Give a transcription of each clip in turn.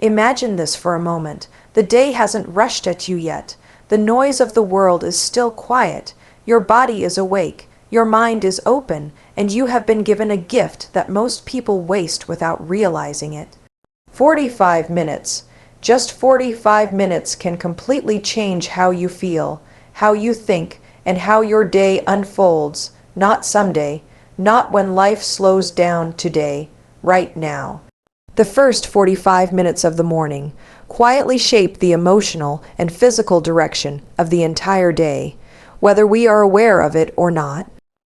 Imagine this for a moment. The day hasn't rushed at you yet. The noise of the world is still quiet. Your body is awake. Your mind is open, and you have been given a gift that most people waste without realizing it. 45 minutes. Just 45 minutes can completely change how you feel, how you think, and how your day unfolds. Not someday, not when life slows down today, right now. The first 45 minutes of the morning quietly shape the emotional and physical direction of the entire day, whether we are aware of it or not.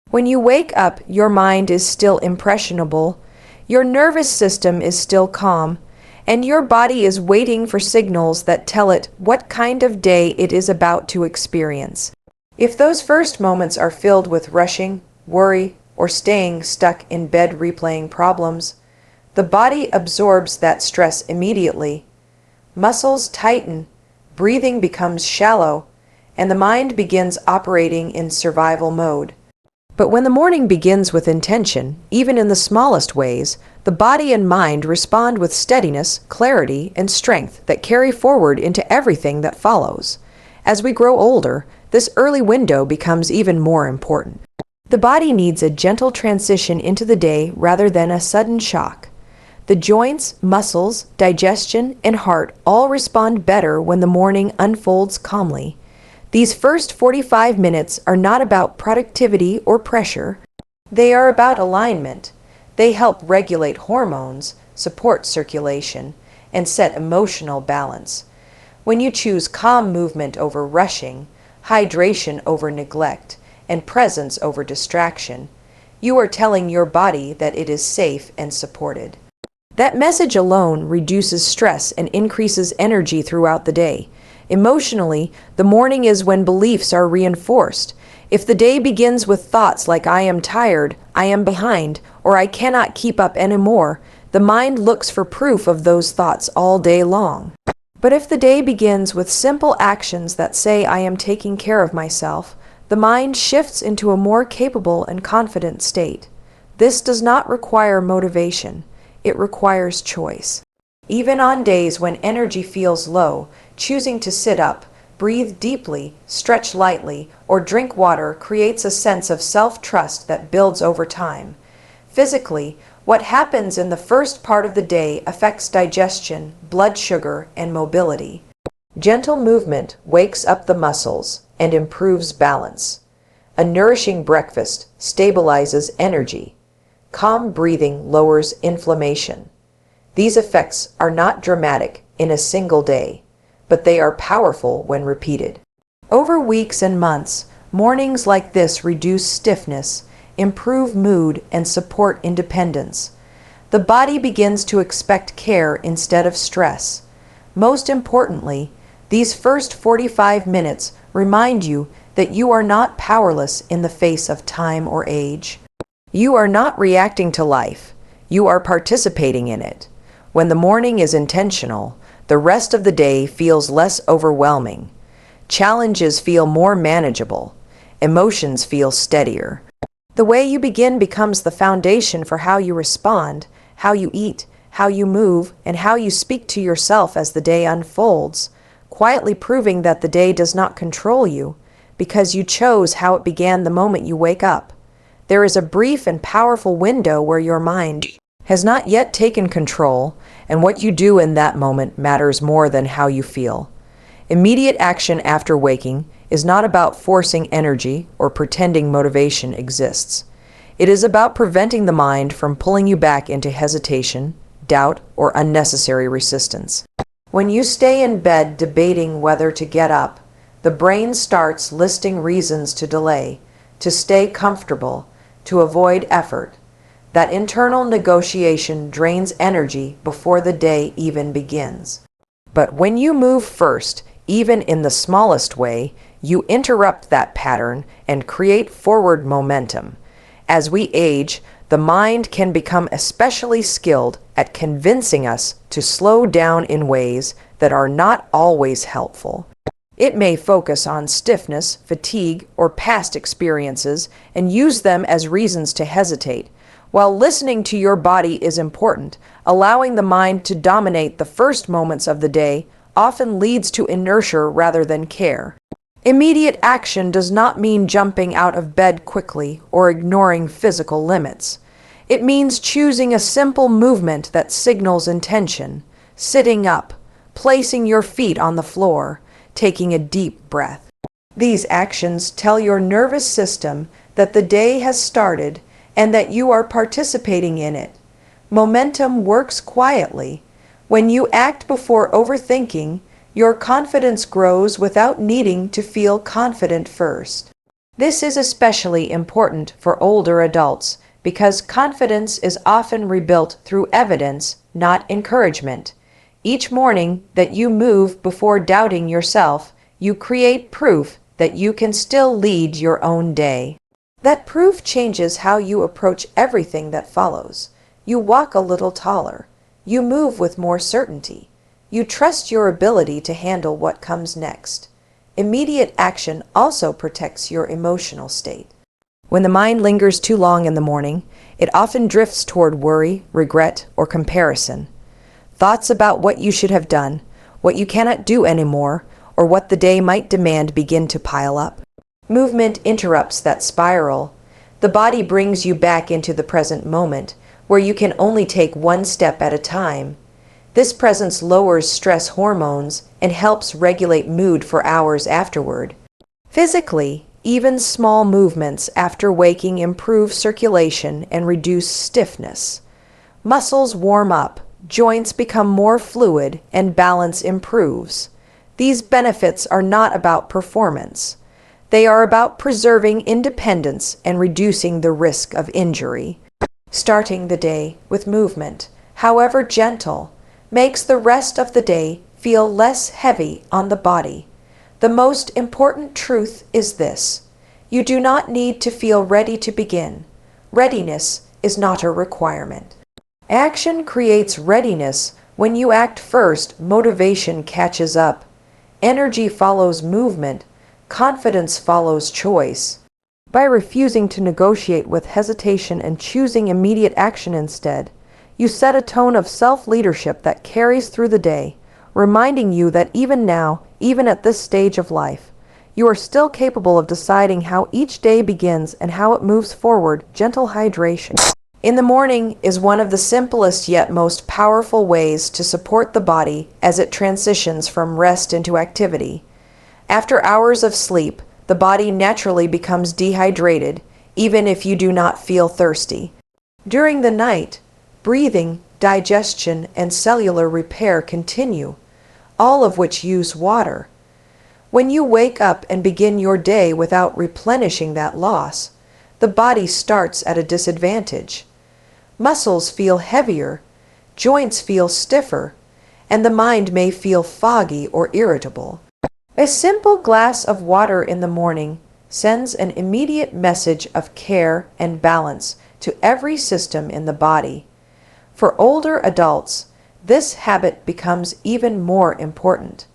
When you wake up, your mind is still impressionable, your nervous system is still calm, and your body is waiting for signals that tell it what kind of day it is about to experience. If those first moments are filled with rushing, worry, or staying stuck in bed replaying problems, the body absorbs that stress immediately. Muscles tighten, breathing becomes shallow, and the mind begins operating in survival mode. But when the morning begins with intention, even in the smallest ways, the body and mind respond with steadiness, clarity, and strength that carry forward into everything that follows. As we grow older, this early window becomes even more important. The body needs a gentle transition into the day rather than a sudden shock. The joints, muscles, digestion, and heart all respond better when the morning unfolds calmly. These first 45 minutes are not about productivity or pressure. They are about alignment. They help regulate hormones, support circulation, and set emotional balance. When you choose calm movement over rushing, hydration over neglect, and presence over distraction, you are telling your body that it is safe and supported. That message alone reduces stress and increases energy throughout the day. Emotionally, the morning is when beliefs are reinforced. If the day begins with thoughts like I am tired, I am behind, or I cannot keep up anymore, the mind looks for proof of those thoughts all day long. But if the day begins with simple actions that say I am taking care of myself, the mind shifts into a more capable and confident state. This does not require motivation. It requires choice. Even on days when energy feels low, choosing to sit up, breathe deeply, stretch lightly, or drink water creates a sense of self-trust that builds over time. Physically, what happens in the first part of the day affects digestion, blood sugar, and mobility. Gentle movement wakes up the muscles and improves balance. A nourishing breakfast stabilizes energy. Calm breathing lowers inflammation. These effects are not dramatic in a single day, but they are powerful when repeated. Over weeks and months, mornings like this reduce stiffness, improve mood, and support independence. The body begins to expect care instead of stress. Most importantly, these first 45 minutes remind you that you are not powerless in the face of time or age. You are not reacting to life. You are participating in it. When the morning is intentional, the rest of the day feels less overwhelming. Challenges feel more manageable. Emotions feel steadier. The way you begin becomes the foundation for how you respond, how you eat, how you move, and how you speak to yourself as the day unfolds, quietly proving that the day does not control you, because you chose how it began the moment you wake up. There is a brief and powerful window where your mind has not yet taken control, and what you do in that moment matters more than how you feel. Immediate action after waking is not about forcing energy or pretending motivation exists. It is about preventing the mind from pulling you back into hesitation, doubt, or unnecessary resistance. When you stay in bed debating whether to get up, the brain starts listing reasons to delay, to stay comfortable, to avoid effort. That internal negotiation drains energy before the day even begins. But when you move first, even in the smallest way, you interrupt that pattern and create forward momentum. As we age, the mind can become especially skilled at convincing us to slow down in ways that are not always helpful. It may focus on stiffness, fatigue, or past experiences and use them as reasons to hesitate, While listening to your body is important, allowing the mind to dominate the first moments of the day often leads to inertia rather than care. Immediate action does not mean jumping out of bed quickly or ignoring physical limits. It means choosing a simple movement that signals intention, sitting up, placing your feet on the floor, taking a deep breath. These actions tell your nervous system that the day has started and that you are participating in it. Momentum works quietly. When you act before overthinking, your confidence grows without needing to feel confident first. This is especially important for older adults because confidence is often rebuilt through evidence, not encouragement. Each morning that you move before doubting yourself, you create proof that you can still lead your own day. That proof changes how you approach everything that follows. You walk a little taller. You move with more certainty. You trust your ability to handle what comes next. Immediate action also protects your emotional state. When the mind lingers too long in the morning, it often drifts toward worry, regret, or comparison. Thoughts about what you should have done, what you cannot do anymore, or what the day might demand begin to pile up. Movement interrupts that spiral. The body brings you back into the present moment, where you can only take one step at a time. This presence lowers stress hormones and helps regulate mood for hours afterward. Physically, even small movements after waking improve circulation and reduce stiffness. Muscles warm up, joints become more fluid, and balance improves. These benefits are not about performance. They are about preserving independence and reducing the risk of injury. Starting the day with movement, however gentle, makes the rest of the day feel less heavy on the body. The most important truth is this: you do not need to feel ready to begin. Readiness is not a requirement. Action creates readiness. When you act first, motivation catches up. Energy follows movement. Confidence follows choice. By refusing to negotiate with hesitation and choosing immediate action instead, you set a tone of self-leadership that carries through the day, reminding you that even now, even at this stage of life, you are still capable of deciding how each day begins and how it moves forward. Gentle hydration in the morning is one of the simplest yet most powerful ways to support the body as it transitions from rest into activity. After hours of sleep, the body naturally becomes dehydrated, even if you do not feel thirsty. During the night, breathing, digestion, and cellular repair continue, all of which use water. When you wake up and begin your day without replenishing that loss, the body starts at a disadvantage. Muscles feel heavier, joints feel stiffer, and the mind may feel foggy or irritable. A simple glass of water in the morning sends an immediate message of care and balance to every system in the body. For older adults, this habit becomes even more important.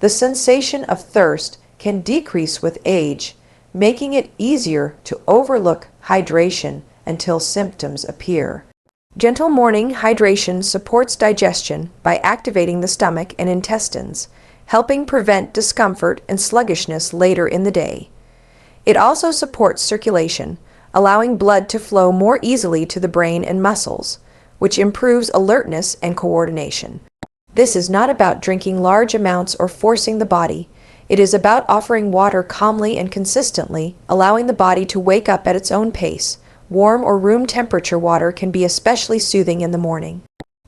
The sensation of thirst can decrease with age, making it easier to overlook hydration until symptoms appear. Gentle morning hydration supports digestion by activating the stomach and intestines, helping prevent discomfort and sluggishness later in the day. It also supports circulation, allowing blood to flow more easily to the brain and muscles, which improves alertness and coordination. This is not about drinking large amounts or forcing the body. It is about offering water calmly and consistently, allowing the body to wake up at its own pace. Warm or room temperature water can be especially soothing in the morning.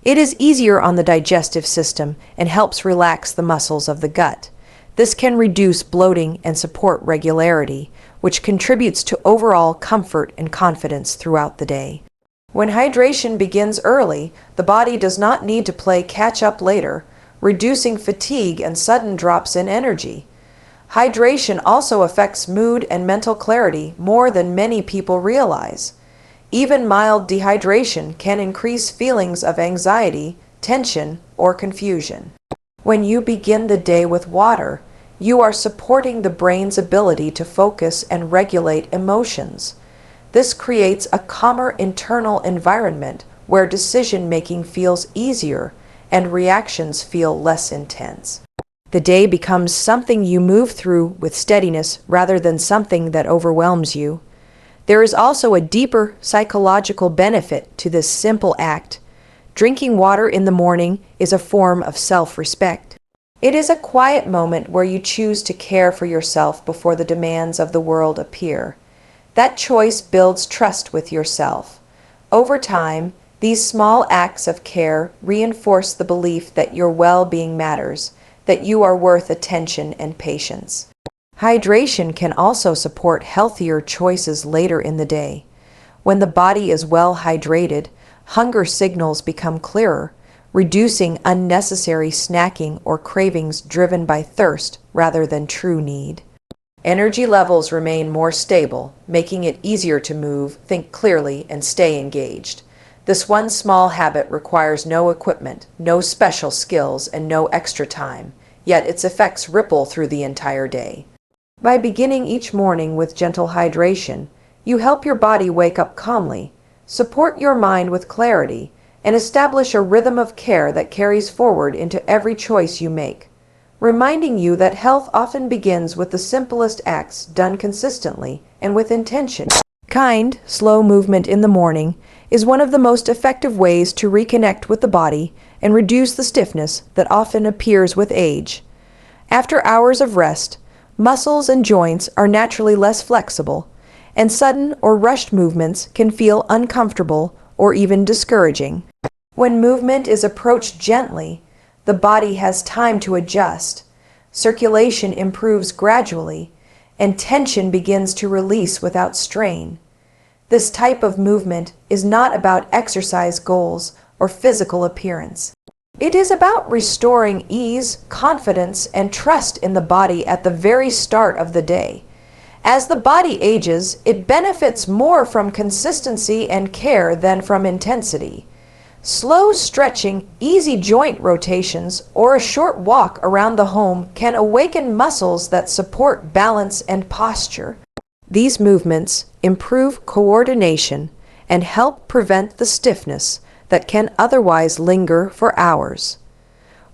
It is easier on the digestive system and helps relax the muscles of the gut. This can reduce bloating and support regularity, which contributes to overall comfort and confidence throughout the day. When hydration begins early, the body does not need to play catch-up later, reducing fatigue and sudden drops in energy. Hydration also affects mood and mental clarity more than many people realize. Even mild dehydration can increase feelings of anxiety, tension, or confusion. When you begin the day with water, you are supporting the brain's ability to focus and regulate emotions. This creates a calmer internal environment where decision-making feels easier and reactions feel less intense. The day becomes something you move through with steadiness rather than something that overwhelms you. There is also a deeper psychological benefit to this simple act. Drinking water in the morning is a form of self-respect. It is a quiet moment where you choose to care for yourself before the demands of the world appear. That choice builds trust with yourself. Over time, these small acts of care reinforce the belief that your well-being matters, that you are worth attention and patience. Hydration can also support healthier choices later in the day. When the body is well hydrated, hunger signals become clearer, reducing unnecessary snacking or cravings driven by thirst rather than true need. Energy levels remain more stable, making it easier to move, think clearly, and stay engaged. This one small habit requires no equipment, no special skills, and no extra time, yet its effects ripple through the entire day. By beginning each morning with gentle hydration, you help your body wake up calmly, support your mind with clarity, and establish a rhythm of care that carries forward into every choice you make, reminding you that health often begins with the simplest acts done consistently and with intention. Kind, slow movement in the morning is one of the most effective ways to reconnect with the body and reduce the stiffness that often appears with age. After hours of rest, muscles and joints are naturally less flexible, and sudden or rushed movements can feel uncomfortable or even discouraging. When movement is approached gently, the body has time to adjust, circulation improves gradually, and tension begins to release without strain. This type of movement is not about exercise goals or physical appearance. It is about restoring ease, confidence, and trust in the body at the very start of the day. As the body ages, it benefits more from consistency and care than from intensity. Slow stretching, easy joint rotations, or a short walk around the home can awaken muscles that support balance and posture. These movements improve coordination and help prevent the stiffness that can otherwise linger for hours.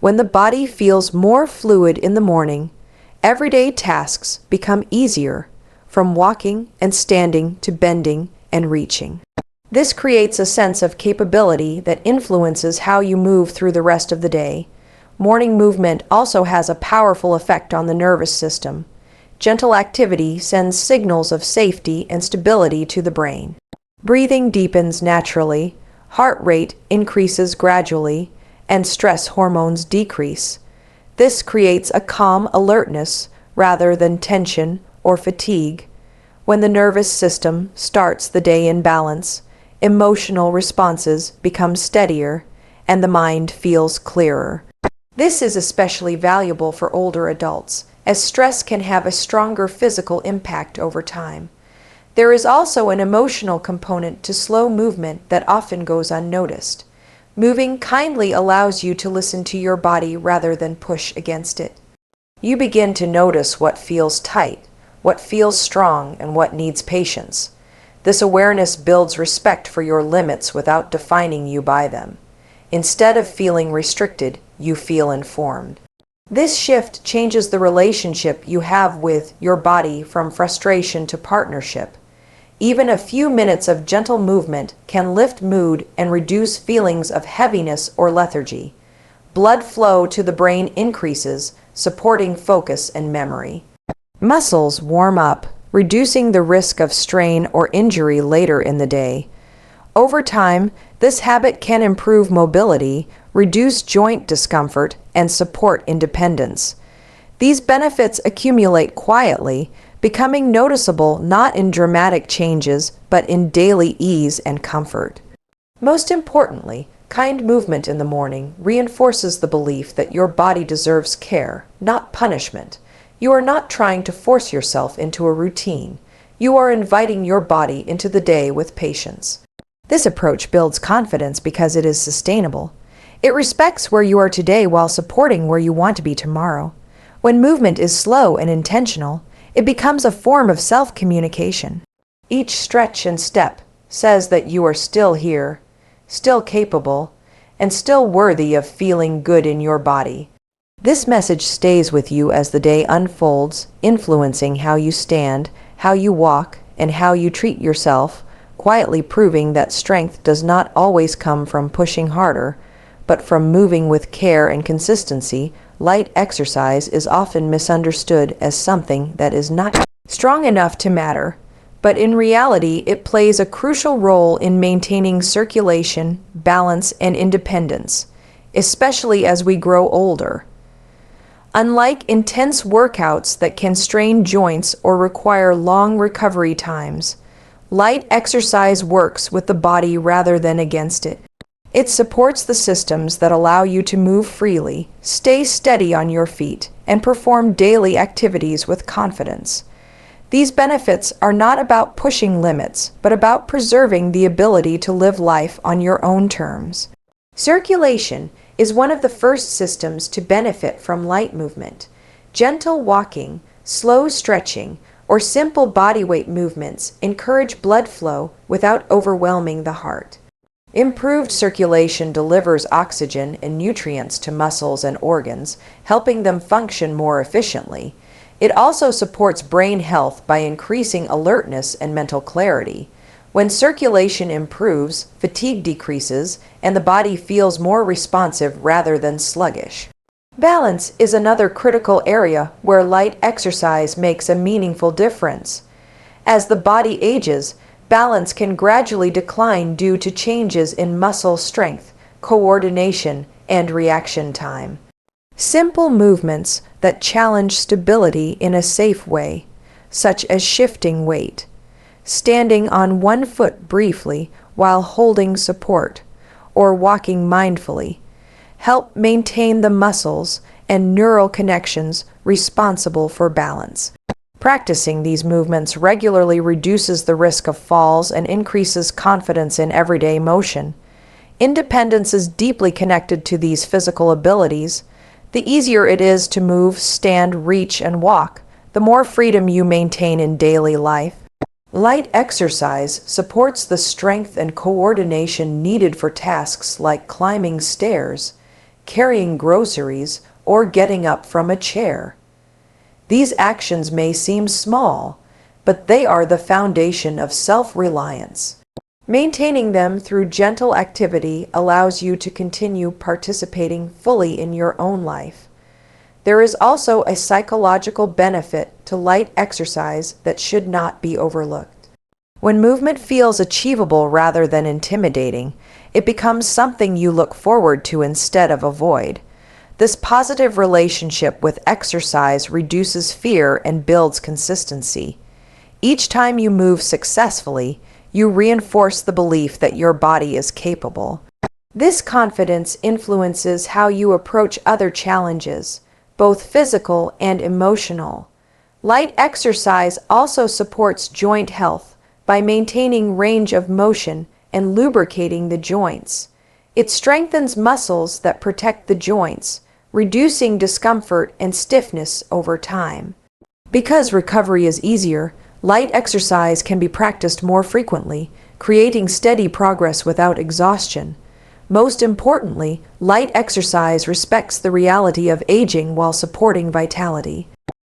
When the body feels more fluid in the morning, everyday tasks become easier, from walking and standing to bending and reaching. This creates a sense of capability that influences how you move through the rest of the day. Morning movement also has a powerful effect on the nervous system. Gentle activity sends signals of safety and stability to the brain. Breathing deepens naturally, heart rate increases gradually, and stress hormones decrease. This creates a calm alertness rather than tension or fatigue. When the nervous system starts the day in balance, emotional responses become steadier, and the mind feels clearer. This is especially valuable for older adults, as stress can have a stronger physical impact over time. There is also an emotional component to slow movement that often goes unnoticed. Moving kindly allows you to listen to your body rather than push against it. You begin to notice what feels tight, what feels strong, and what needs patience. This awareness builds respect for your limits without defining you by them. Instead of feeling restricted, you feel informed. This shift changes the relationship you have with your body from frustration to partnership. Even a few minutes of gentle movement can lift mood and reduce feelings of heaviness or lethargy. Blood flow to the brain increases, supporting focus and memory. Muscles warm up, reducing the risk of strain or injury later in the day. Over time, this habit can improve mobility, reduce joint discomfort, and support independence. These benefits accumulate quietly, becoming noticeable not in dramatic changes, but in daily ease and comfort. Most importantly, kind movement in the morning reinforces the belief that your body deserves care, not punishment. You are not trying to force yourself into a routine. You are inviting your body into the day with patience. This approach builds confidence because it is sustainable. It respects where you are today while supporting where you want to be tomorrow. When movement is slow and intentional, it becomes a form of self-communication. Each stretch and step says that you are still here, still capable, and still worthy of feeling good in your body. This message stays with you as the day unfolds, influencing how you stand, how you walk, and how you treat yourself, quietly proving that strength does not always come from pushing harder, but from moving with care and consistency. Light exercise is often misunderstood as something that is not strong enough to matter, but in reality it plays a crucial role in maintaining circulation, balance, and independence, especially as we grow older. Unlike intense workouts that can strain joints or require long recovery times, light exercise works with the body rather than against it. It supports the systems that allow you to move freely, stay steady on your feet, and perform daily activities with confidence. These benefits are not about pushing limits, but about preserving the ability to live life on your own terms. Circulation is one of the first systems to benefit from light movement. Gentle walking, slow stretching, or simple bodyweight movements encourage blood flow without overwhelming the heart. Improved circulation delivers oxygen and nutrients to muscles and organs, helping them function more efficiently. It also supports brain health by increasing alertness and mental clarity. When circulation improves, fatigue decreases, and the body feels more responsive rather than sluggish. Balance is another critical area where light exercise makes a meaningful difference. As the body ages, balance can gradually decline due to changes in muscle strength, coordination, and reaction time. Simple movements that challenge stability in a safe way, such as shifting weight, standing on one foot briefly while holding support, or walking mindfully, help maintain the muscles and neural connections responsible for balance. Practicing these movements regularly reduces the risk of falls and increases confidence in everyday motion. Independence is deeply connected to these physical abilities. The easier it is to move, stand, reach, and walk, the more freedom you maintain in daily life. Light exercise supports the strength and coordination needed for tasks like climbing stairs, carrying groceries, or getting up from a chair. These actions may seem small, but they are the foundation of self-reliance. Maintaining them through gentle activity allows you to continue participating fully in your own life. There is also a psychological benefit to light exercise that should not be overlooked. When movement feels achievable rather than intimidating, it becomes something you look forward to instead of avoid. This positive relationship with exercise reduces fear and builds consistency. Each time you move successfully, you reinforce the belief that your body is capable. This confidence influences how you approach other challenges, both physical and emotional. Light exercise also supports joint health by maintaining range of motion and lubricating the joints. It strengthens muscles that protect the joints, reducing discomfort and stiffness over time. Because recovery is easier, light exercise can be practiced more frequently, creating steady progress without exhaustion. Most importantly, light exercise respects the reality of aging while supporting vitality.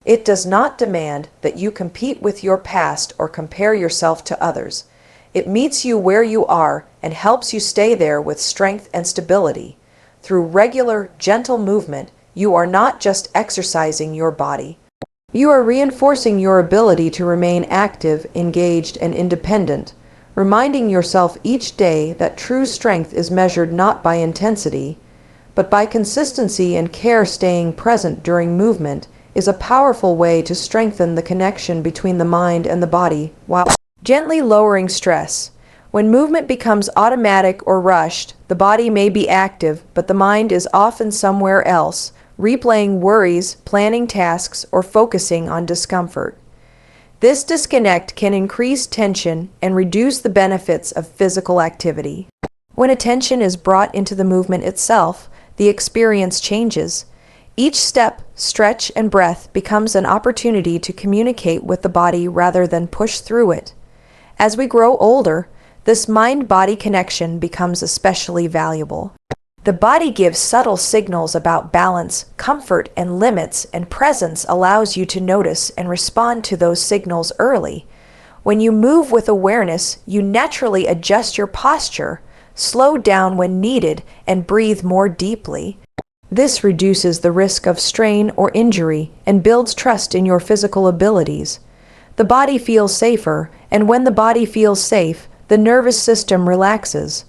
It does not demand that you compete with your past or compare yourself to others. It meets you where you are and helps you stay there with strength and stability. Through regular, gentle movement, you are not just exercising your body. You are reinforcing your ability to remain active, engaged, and independent, reminding yourself each day that true strength is measured not by intensity, but by consistency and care. Staying present during movement is a powerful way to strengthen the connection between the mind and the body while gently lowering stress. When movement becomes automatic or rushed, the body may be active, but the mind is often somewhere else, replaying worries, planning tasks, or focusing on discomfort. This disconnect can increase tension and reduce the benefits of physical activity. When attention is brought into the movement itself, the experience changes. Each step, stretch, and breath becomes an opportunity to communicate with the body rather than push through it. As we grow older, this mind-body connection becomes especially valuable. The body gives subtle signals about balance, comfort, and limits, and presence allows you to notice and respond to those signals early. When you move with awareness, you naturally adjust your posture, slow down when needed, and breathe more deeply. This reduces the risk of strain or injury and builds trust in your physical abilities. The body feels safer, and when the body feels safe, the nervous system relaxes.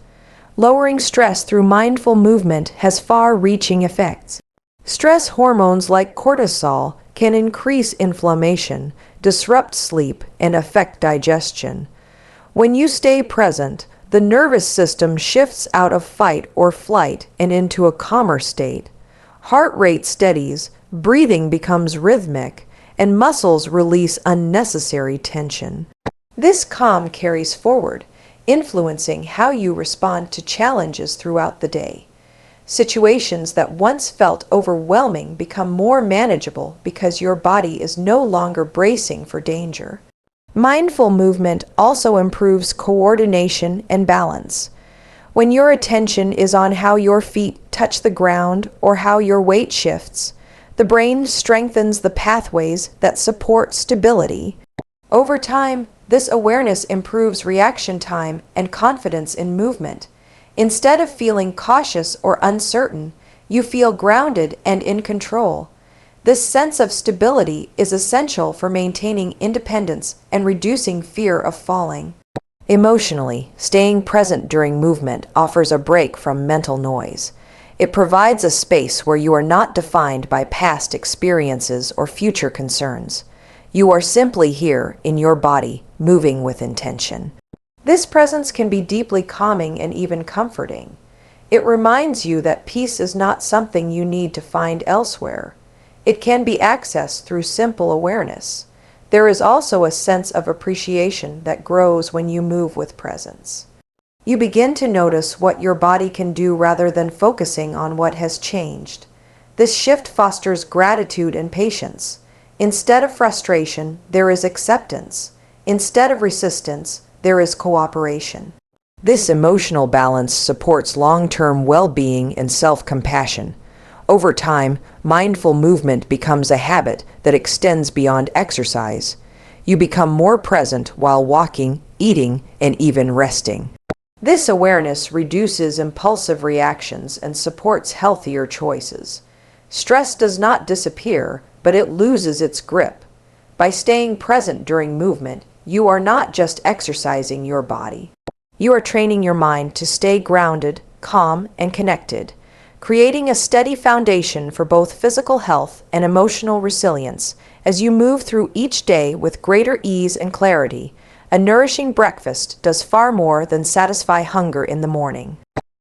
Lowering stress through mindful movement has far-reaching effects. Stress hormones like cortisol can increase inflammation, disrupt sleep, and affect digestion. When you stay present, the nervous system shifts out of fight or flight and into a calmer state. Heart rate steadies, breathing becomes rhythmic, and muscles release unnecessary tension. This calm carries forward, influencing how you respond to challenges throughout the day. Situations that once felt overwhelming become more manageable because your body is no longer bracing for danger. Mindful movement also improves coordination and balance. When your attention is on how your feet touch the ground or how your weight shifts, the brain strengthens the pathways that support stability. Over time, this awareness improves reaction time and confidence in movement. Instead of feeling cautious or uncertain, you feel grounded and in control. This sense of stability is essential for maintaining independence and reducing fear of falling. Emotionally, staying present during movement offers a break from mental noise. It provides a space where you are not defined by past experiences or future concerns. You are simply here in your body, moving with intention. This presence can be deeply calming and even comforting. It reminds you that peace is not something you need to find elsewhere. It can be accessed through simple awareness. There is also a sense of appreciation that grows when you move with presence. You begin to notice what your body can do rather than focusing on what has changed. This shift fosters gratitude and patience. Instead of frustration, there is acceptance. Instead of resistance, there is cooperation. This emotional balance supports long-term well-being and self-compassion. Over time, mindful movement becomes a habit that extends beyond exercise. You become more present while walking, eating, and even resting. This awareness reduces impulsive reactions and supports healthier choices. Stress does not disappear, but it loses its grip. By staying present during movement, you are not just exercising your body. You are training your mind to stay grounded, calm, and connected, creating a steady foundation for both physical health and emotional resilience as you move through each day with greater ease and clarity. A nourishing breakfast does far more than satisfy hunger in the morning.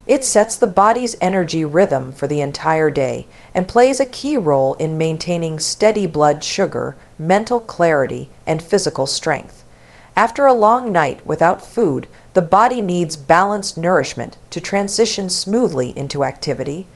It sets the body's energy rhythm for the entire day and plays a key role in maintaining steady blood sugar, mental clarity, and physical strength. After a long night without food, the body needs balanced nourishment to transition smoothly into activity.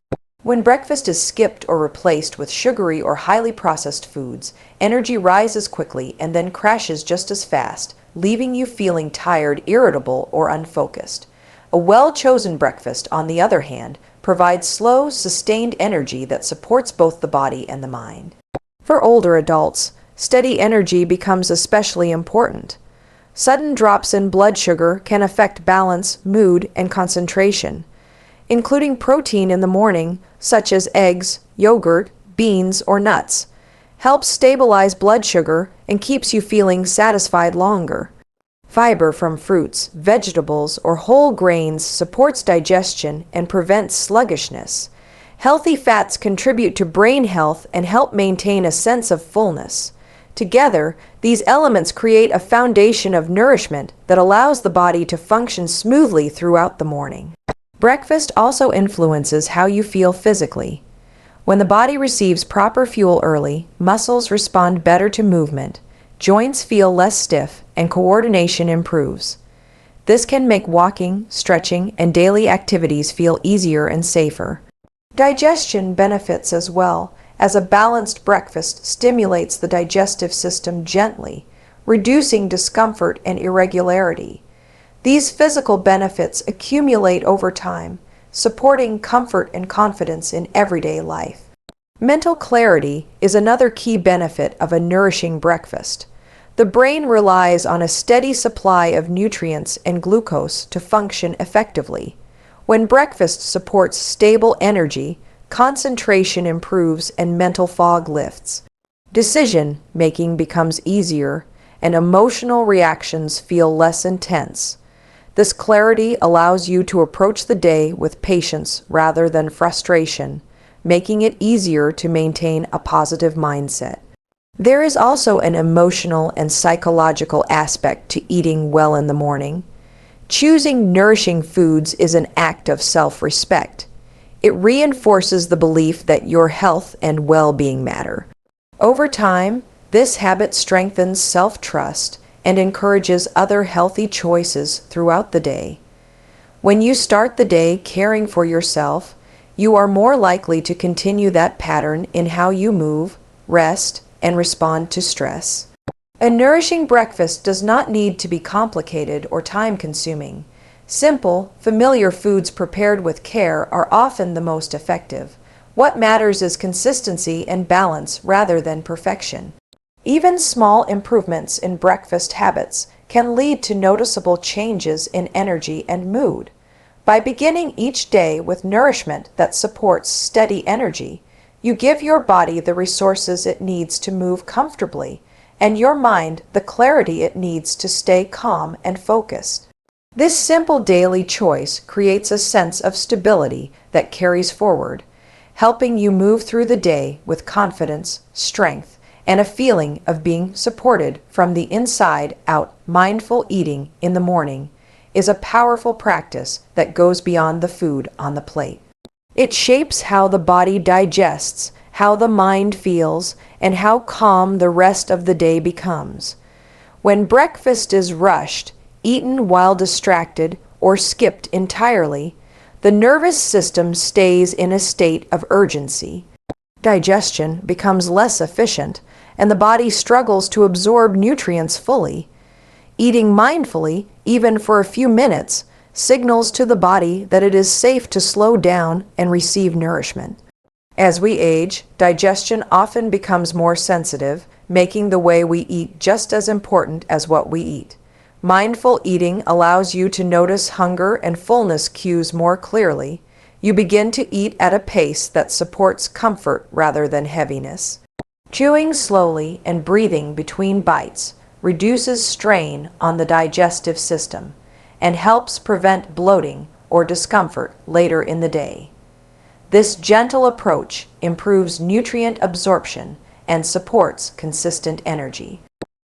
When breakfast is skipped or replaced with sugary or highly processed foods, energy rises quickly and then crashes just as fast, leaving you feeling tired, irritable, or unfocused. A well-chosen breakfast, on the other hand, provides slow, sustained energy that supports both the body and the mind. For older adults, steady energy becomes especially important. Sudden drops in blood sugar can affect balance, mood, and concentration. Including protein in the morning, such as eggs, yogurt, beans, or nuts, helps stabilize blood sugar and keeps you feeling satisfied longer. Fiber from fruits, vegetables, or whole grains supports digestion and prevents sluggishness. Healthy fats contribute to brain health and help maintain a sense of fullness. Together, these elements create a foundation of nourishment that allows the body to function smoothly throughout the morning. Breakfast also influences how you feel physically. When the body receives proper fuel early, muscles respond better to movement, joints feel less stiff, and coordination improves. This can make walking, stretching, and daily activities feel easier and safer. Digestion benefits as well, as a balanced breakfast stimulates the digestive system gently, reducing discomfort and irregularity. These physical benefits accumulate over time, supporting comfort and confidence in everyday life. Mental clarity is another key benefit of a nourishing breakfast. The brain relies on a steady supply of nutrients and glucose to function effectively. When breakfast supports stable energy, concentration improves and mental fog lifts. Decision-making becomes easier, and emotional reactions feel less intense. This clarity allows you to approach the day with patience rather than frustration, making it easier to maintain a positive mindset. There is also an emotional and psychological aspect to eating well in the morning. Choosing nourishing foods is an act of self-respect. It reinforces the belief that your health and well-being matter. Over time, this habit strengthens self-trust and encourages other healthy choices throughout the day. When you start the day caring for yourself, you are more likely to continue that pattern in how you move, rest, and respond to stress. A nourishing breakfast does not need to be complicated or time-consuming. Simple, familiar foods prepared with care are often the most effective. What matters is consistency and balance rather than perfection. Even small improvements in breakfast habits can lead to noticeable changes in energy and mood. By beginning each day with nourishment that supports steady energy, you give your body the resources it needs to move comfortably, and your mind the clarity it needs to stay calm and focused. This simple daily choice creates a sense of stability that carries forward, helping you move through the day with confidence, strength, and a feeling of being supported from the inside out. Mindful eating in the morning is a powerful practice that goes beyond the food on the plate. It shapes how the body digests, how the mind feels, and how calm the rest of the day becomes. When breakfast is rushed, eaten while distracted, or skipped entirely, the nervous system stays in a state of urgency. Digestion becomes less efficient, and the body struggles to absorb nutrients fully. Eating mindfully, even for a few minutes, signals to the body that it is safe to slow down and receive nourishment. As we age, digestion often becomes more sensitive, making the way we eat just as important as what we eat. Mindful eating allows you to notice hunger and fullness cues more clearly. You begin to eat at a pace that supports comfort rather than heaviness. Chewing slowly and breathing between bites reduces strain on the digestive system and helps prevent bloating or discomfort later in the day. This gentle approach improves nutrient absorption and supports consistent energy.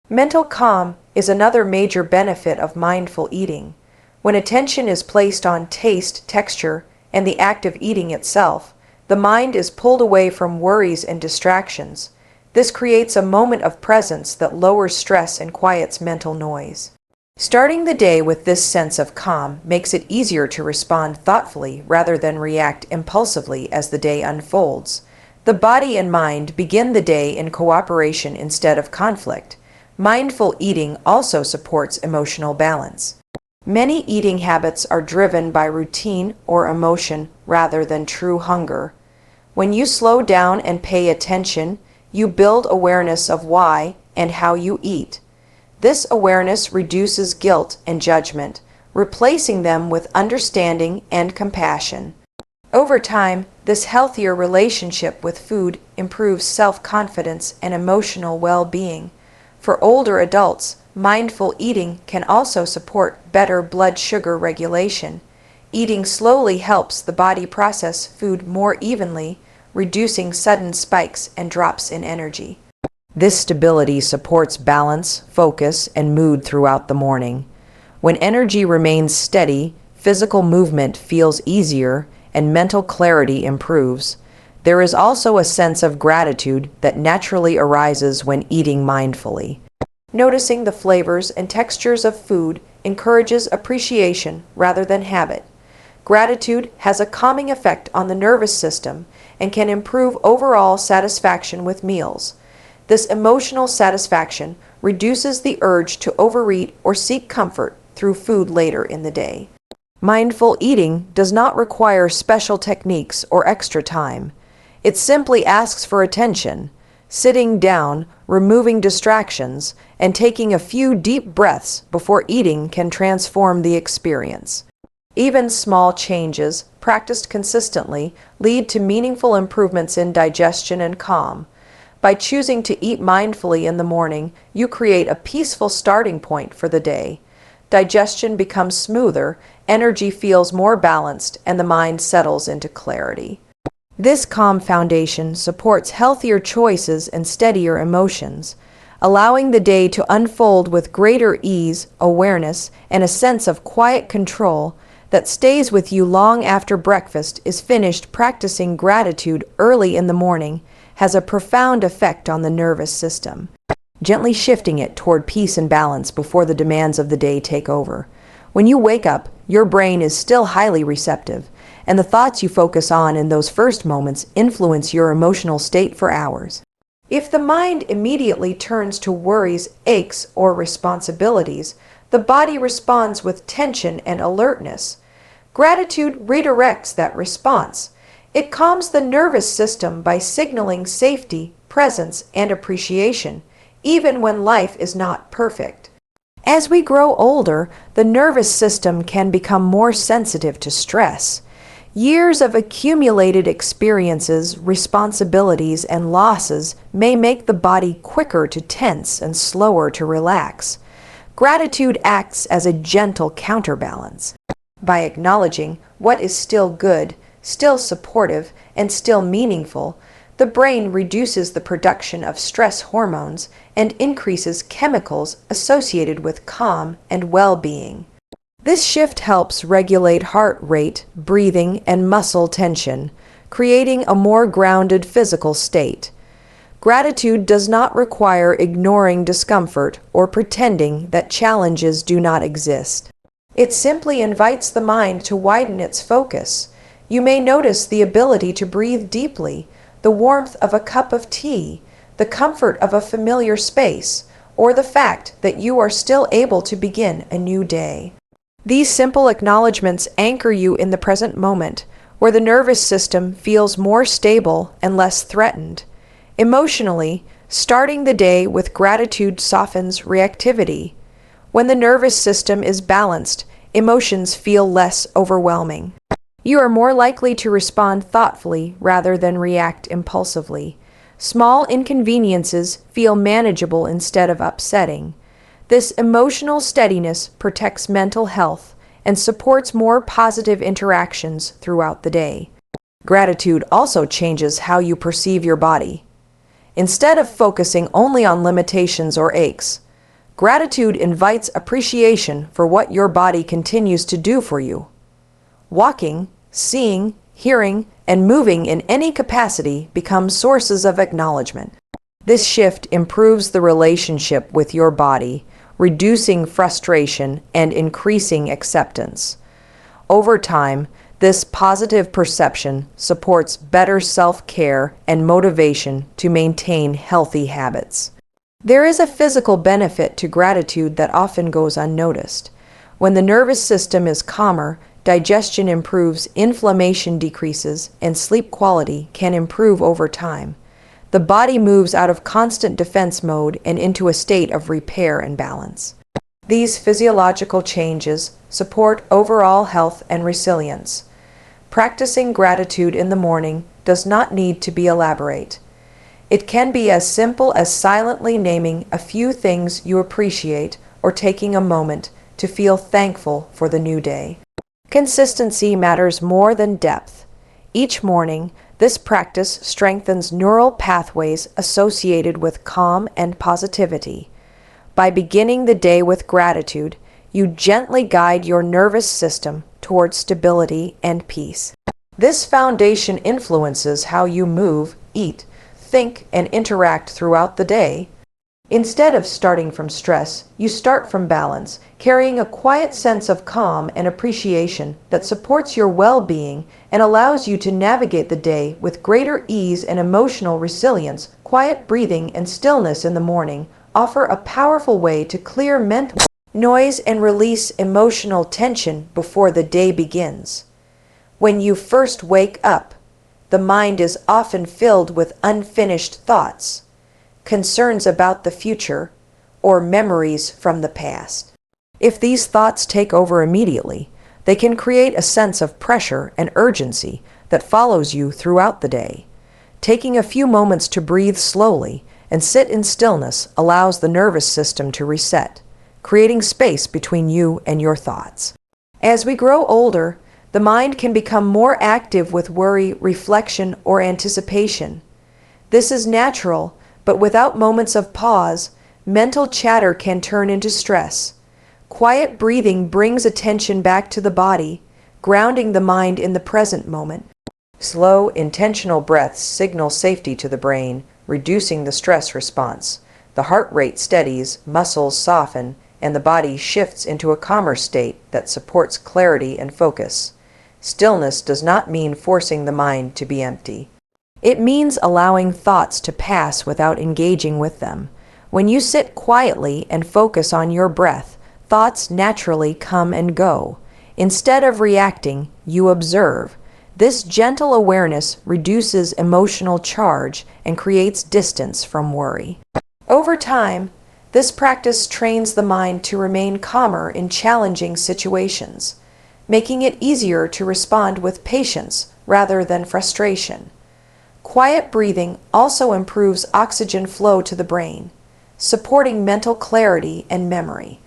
Mental calm is another major benefit of mindful eating. When attention is placed on taste, texture, and the act of eating itself, the mind is pulled away from worries and distractions. This creates a moment of presence that lowers stress and quiets mental noise. Starting the day with this sense of calm makes it easier to respond thoughtfully rather than react impulsively as the day unfolds. The body and mind begin the day in cooperation instead of conflict. Mindful eating also supports emotional balance. Many eating habits are driven by routine or emotion rather than true hunger. When you slow down and pay attention, you build awareness of why and how you eat. This awareness reduces guilt and judgment, replacing them with understanding and compassion. Over time, this healthier relationship with food improves self-confidence and emotional well-being. For older adults, mindful eating can also support better blood sugar regulation. Eating slowly helps the body process food more evenly, reducing sudden spikes and drops in energy. This stability supports balance, focus, and mood throughout the morning. When energy remains steady, physical movement feels easier, and mental clarity improves. There is also a sense of gratitude that naturally arises when eating mindfully. Noticing the flavors and textures of food encourages appreciation rather than habit. Gratitude has a calming effect on the nervous system and can improve overall satisfaction with meals. This emotional satisfaction reduces the urge to overeat or seek comfort through food later in the day. Mindful eating does not require special techniques or extra time. It simply asks for attention. Sitting down, removing distractions, and taking a few deep breaths before eating can transform the experience. Even small changes, practiced consistently, lead to meaningful improvements in digestion and calm. By choosing to eat mindfully in the morning, you create a peaceful starting point for the day. Digestion becomes smoother, energy feels more balanced, and the mind settles into clarity. This calm foundation supports healthier choices and steadier emotions, allowing the day to unfold with greater ease, awareness, and a sense of quiet control that stays with you long after breakfast is finished. Practicing gratitude early in the morning has a profound effect on the nervous system, gently shifting it toward peace and balance before the demands of the day take over. When you wake up, your brain is still highly receptive, and the thoughts you focus on in those first moments influence your emotional state for hours. If the mind immediately turns to worries, aches, or responsibilities, the body responds with tension and alertness. Gratitude redirects that response. It calms the nervous system by signaling safety, presence, and appreciation, even when life is not perfect. As we grow older, the nervous system can become more sensitive to stress. Years of accumulated experiences, responsibilities, and losses may make the body quicker to tense and slower to relax. Gratitude acts as a gentle counterbalance. By acknowledging what is still good, still supportive, and still meaningful, the brain reduces the production of stress hormones and increases chemicals associated with calm and well-being. This shift helps regulate heart rate, breathing, and muscle tension, creating a more grounded physical state. Gratitude does not require ignoring discomfort or pretending that challenges do not exist. It simply invites the mind to widen its focus. You may notice the ability to breathe deeply, the warmth of a cup of tea, the comfort of a familiar space, or the fact that you are still able to begin a new day. These simple acknowledgments anchor you in the present moment, where the nervous system feels more stable and less threatened. Emotionally, starting the day with gratitude softens reactivity. When the nervous system is balanced, emotions feel less overwhelming. You are more likely to respond thoughtfully rather than react impulsively. Small inconveniences feel manageable instead of upsetting. This emotional steadiness protects mental health and supports more positive interactions throughout the day. Gratitude also changes how you perceive your body. Instead of focusing only on limitations or aches, gratitude invites appreciation for what your body continues to do for you. Walking, seeing, hearing, and moving in any capacity become sources of acknowledgement. This shift improves the relationship with your body, reducing frustration and increasing acceptance. Over time, this positive perception supports better self-care and motivation to maintain healthy habits. There is a physical benefit to gratitude that often goes unnoticed. When the nervous system is calmer, digestion improves, inflammation decreases, and sleep quality can improve over time. The body moves out of constant defense mode and into a state of repair and balance. These physiological changes support overall health and resilience. Practicing gratitude in the morning does not need to be elaborate. It can be as simple as silently naming a few things you appreciate or taking a moment to feel thankful for the new day. Consistency matters more than depth. Each morning, this practice strengthens neural pathways associated with calm and positivity. By beginning the day with gratitude, you gently guide your nervous system towards stability and peace. This foundation influences how you move, eat, think, and interact throughout the day. Instead of starting from stress, you start from balance, carrying a quiet sense of calm and appreciation that supports your well-being and allows you to navigate the day with greater ease and emotional resilience. Quiet breathing and stillness in the morning offer a powerful way to clear mental noise and release emotional tension before the day begins. When you first wake up, the mind is often filled with unfinished thoughts, concerns about the future, or memories from the past. If these thoughts take over immediately, they can create a sense of pressure and urgency that follows you throughout the day. Taking a few moments to breathe slowly and sit in stillness allows the nervous system to reset, creating space between you and your thoughts. As we grow older, the mind can become more active with worry, reflection, or anticipation. This is natural, but without moments of pause, mental chatter can turn into stress. Quiet breathing brings attention back to the body, grounding the mind in the present moment. Slow, intentional breaths signal safety to the brain, reducing the stress response. The heart rate steadies, muscles soften, and the body shifts into a calmer state that supports clarity and focus. Stillness does not mean forcing the mind to be empty. It means allowing thoughts to pass without engaging with them. When you sit quietly and focus on your breath, thoughts naturally come and go. Instead of reacting, you observe. This gentle awareness reduces emotional charge and creates distance from worry. Over time, this practice trains the mind to remain calmer in challenging situations, making it easier to respond with patience rather than frustration. Quiet breathing also improves oxygen flow to the brain, supporting mental clarity and memory.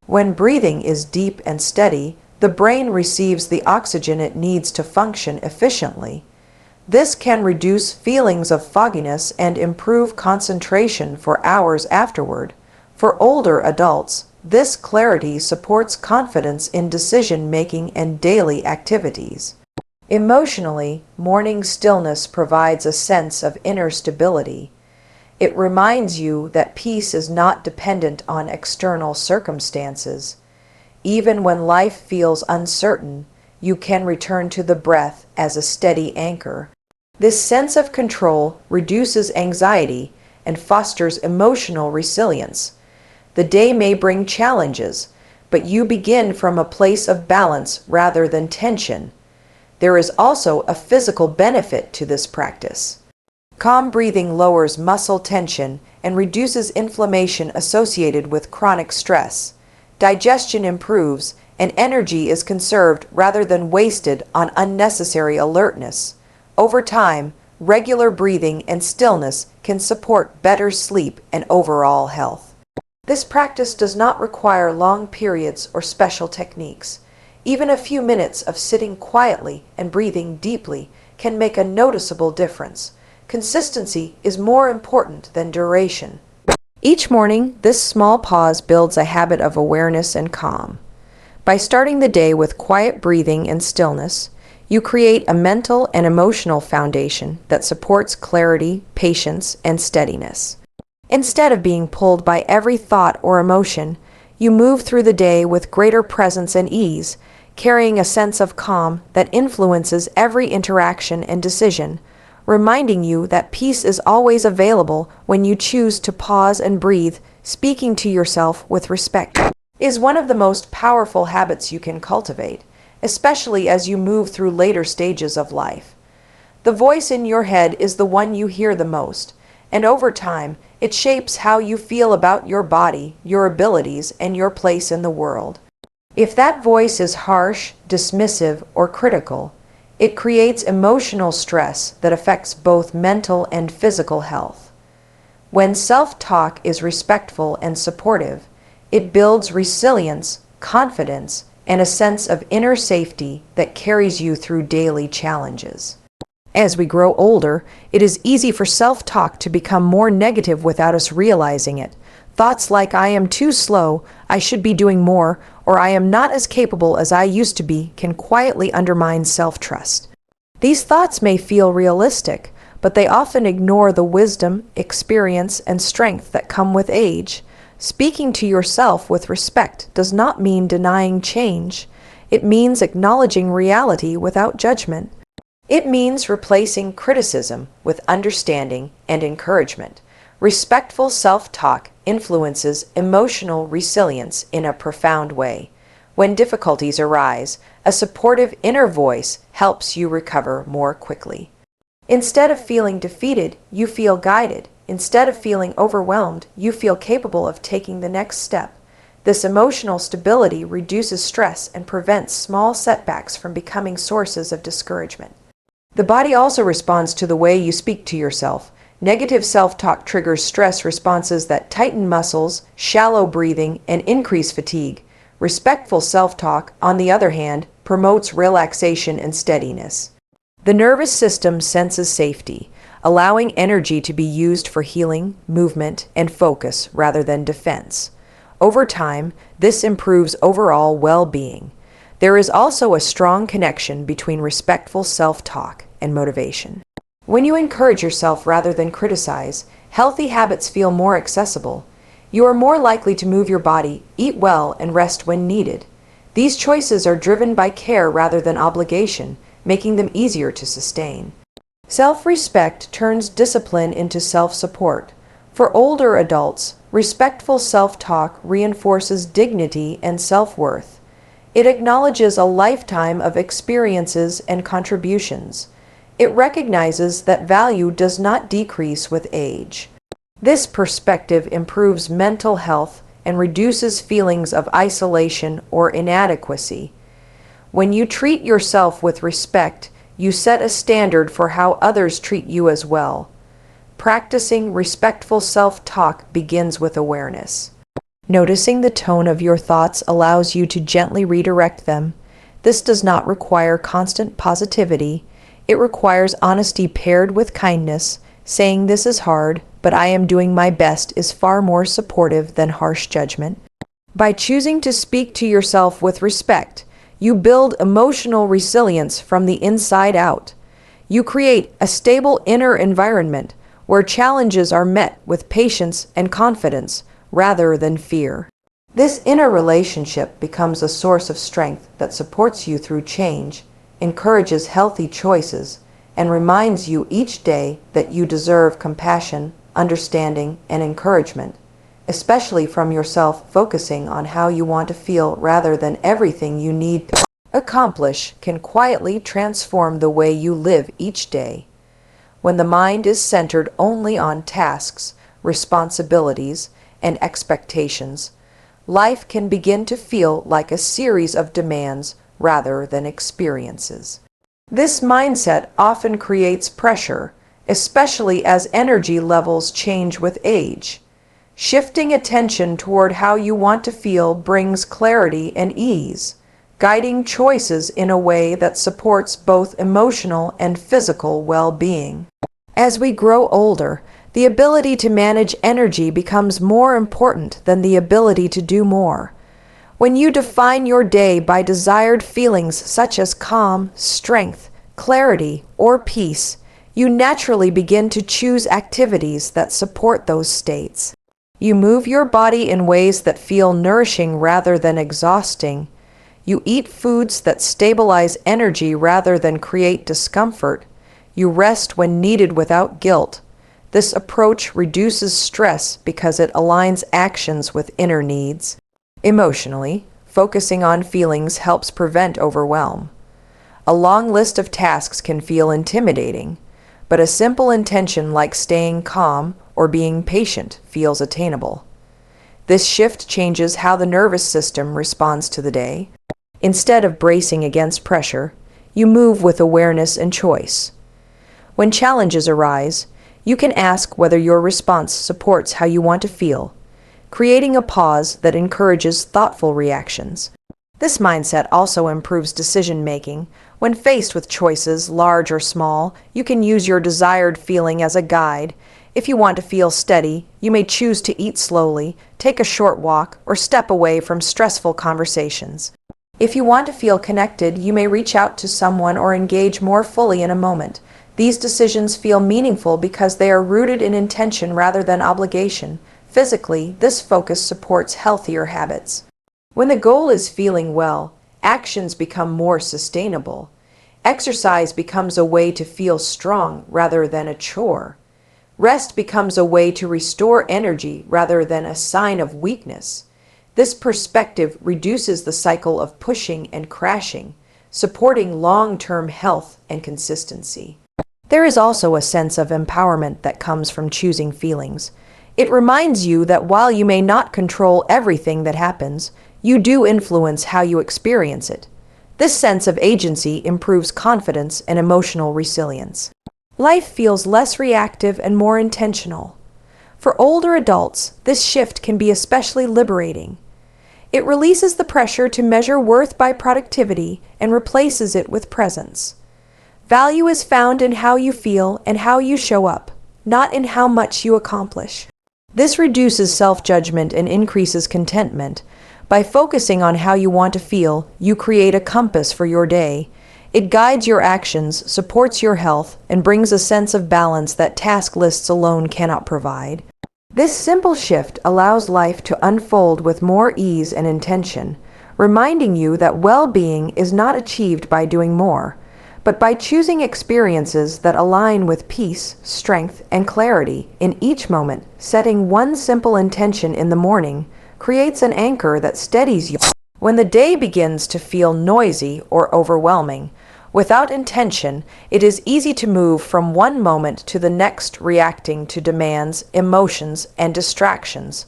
When breathing is deep and steady, the brain receives the oxygen it needs to function efficiently. This can reduce feelings of fogginess and improve concentration for hours afterward. For older adults, this clarity supports confidence in decision-making and daily activities. Emotionally, morning stillness provides a sense of inner stability. It reminds you that peace is not dependent on external circumstances. Even when life feels uncertain, you can return to the breath as a steady anchor. This sense of control reduces anxiety and fosters emotional resilience. The day may bring challenges, but you begin from a place of balance rather than tension. There is also a physical benefit to this practice. Calm breathing lowers muscle tension and reduces inflammation associated with chronic stress. Digestion improves, and energy is conserved rather than wasted on unnecessary alertness. Over time, regular breathing and stillness can support better sleep and overall health. This practice does not require long periods or special techniques. Even a few minutes of sitting quietly and breathing deeply can make a noticeable difference. Consistency is more important than duration. Each morning, this small pause builds a habit of awareness and calm. By starting the day with quiet breathing and stillness, you create a mental and emotional foundation that supports clarity, patience, and steadiness. Instead of being pulled by every thought or emotion, you move through the day with greater presence and ease, carrying a sense of calm that influences every interaction and decision, reminding you that peace is always available when you choose to pause and breathe. Speaking to yourself with respect is one of the most powerful habits you can cultivate, especially as you move through later stages of life. The voice in your head is the one you hear the most, and over time, it shapes how you feel about your body, your abilities, and your place in the world. If that voice is harsh, dismissive, or critical, it creates emotional stress that affects both mental and physical health. When self-talk is respectful and supportive, it builds resilience, confidence, and a sense of inner safety that carries you through daily challenges. As we grow older, it is easy for self-talk to become more negative without us realizing it. Thoughts like "I am too slow," "I should be doing more," or "I am not as capable as I used to be" can quietly undermine self-trust. These thoughts may feel realistic, but they often ignore the wisdom, experience, and strength that come with age. Speaking to yourself with respect does not mean denying change. It means acknowledging reality without judgment. It means replacing criticism with understanding and encouragement. Respectful self-talk influences emotional resilience in a profound way. When difficulties arise, a supportive inner voice helps you recover more quickly. Instead of feeling defeated, you feel guided. Instead of feeling overwhelmed, you feel capable of taking the next step. This emotional stability reduces stress and prevents small setbacks from becoming sources of discouragement. The body also responds to the way you speak to yourself. Negative self-talk triggers stress responses that tighten muscles, shallow breathing, and increase fatigue. Respectful self-talk, on the other hand, promotes relaxation and steadiness. The nervous system senses safety, allowing energy to be used for healing, movement, and focus rather than defense. Over time, this improves overall well-being. There is also a strong connection between respectful self-talk and motivation. When you encourage yourself rather than criticize, healthy habits feel more accessible. You are more likely to move your body, eat well, and rest when needed. These choices are driven by care rather than obligation, making them easier to sustain. Self-respect turns discipline into self-support. For older adults, respectful self-talk reinforces dignity and self-worth. It acknowledges a lifetime of experiences and contributions. It recognizes that value does not decrease with age. This perspective improves mental health and reduces feelings of isolation or inadequacy. When you treat yourself with respect, you set a standard for how others treat you as well. Practicing respectful self-talk begins with awareness. Noticing the tone of your thoughts allows you to gently redirect them. This does not require constant positivity. It requires honesty paired with kindness. Saying "this is hard, but I am doing my best" is far more supportive than harsh judgment. By choosing to speak to yourself with respect, you build emotional resilience from the inside out. You create a stable inner environment where challenges are met with patience and confidence rather than fear. This inner relationship becomes a source of strength that supports you through change, encourages healthy choices, and reminds you each day that you deserve compassion, understanding, and encouragement, especially from yourself. Focusing on how you want to feel rather than everything you need to accomplish can quietly transform the way you live each day. When the mind is centered only on tasks, responsibilities, and expectations, life can begin to feel like a series of demands rather than experiences. This mindset often creates pressure, especially as energy levels change with age. Shifting attention toward how you want to feel brings clarity and ease, guiding choices in a way that supports both emotional and physical well-being. As we grow older, the ability to manage energy becomes more important than the ability to do more. When you define your day by desired feelings such as calm, strength, clarity, or peace, you naturally begin to choose activities that support those states. You move your body in ways that feel nourishing rather than exhausting. You eat foods that stabilize energy rather than create discomfort. You rest when needed without guilt. This approach reduces stress because it aligns actions with inner needs. Emotionally, focusing on feelings helps prevent overwhelm. A long list of tasks can feel intimidating, but a simple intention like staying calm or being patient feels attainable. This shift changes how the nervous system responds to the day. Instead of bracing against pressure, you move with awareness and choice. When challenges arise, you can ask whether your response supports how you want to feel, creating a pause that encourages thoughtful reactions. This mindset also improves decision-making. When faced with choices, large or small, you can use your desired feeling as a guide. If you want to feel steady, you may choose to eat slowly, take a short walk, or step away from stressful conversations. If you want to feel connected, you may reach out to someone or engage more fully in a moment. These decisions feel meaningful because they are rooted in intention rather than obligation. Physically, this focus supports healthier habits. When the goal is feeling well, actions become more sustainable. Exercise becomes a way to feel strong rather than a chore. Rest becomes a way to restore energy rather than a sign of weakness. This perspective reduces the cycle of pushing and crashing, supporting long-term health and consistency. There is also a sense of empowerment that comes from choosing feelings. It reminds you that while you may not control everything that happens, you do influence how you experience it. This sense of agency improves confidence and emotional resilience. Life feels less reactive and more intentional. For older adults, this shift can be especially liberating. It releases the pressure to measure worth by productivity and replaces it with presence. Value is found in how you feel and how you show up, not in how much you accomplish. This reduces self-judgment and increases contentment. By focusing on how you want to feel, you create a compass for your day. It guides your actions, supports your health, and brings a sense of balance that task lists alone cannot provide. This simple shift allows life to unfold with more ease and intention, reminding you that well-being is not achieved by doing more, but by choosing experiences that align with peace, strength, and clarity in each moment. Setting one simple intention in the morning creates an anchor that steadies you when the day begins to feel noisy or overwhelming. Without intention, it is easy to move from one moment to the next, reacting to demands, emotions, and distractions.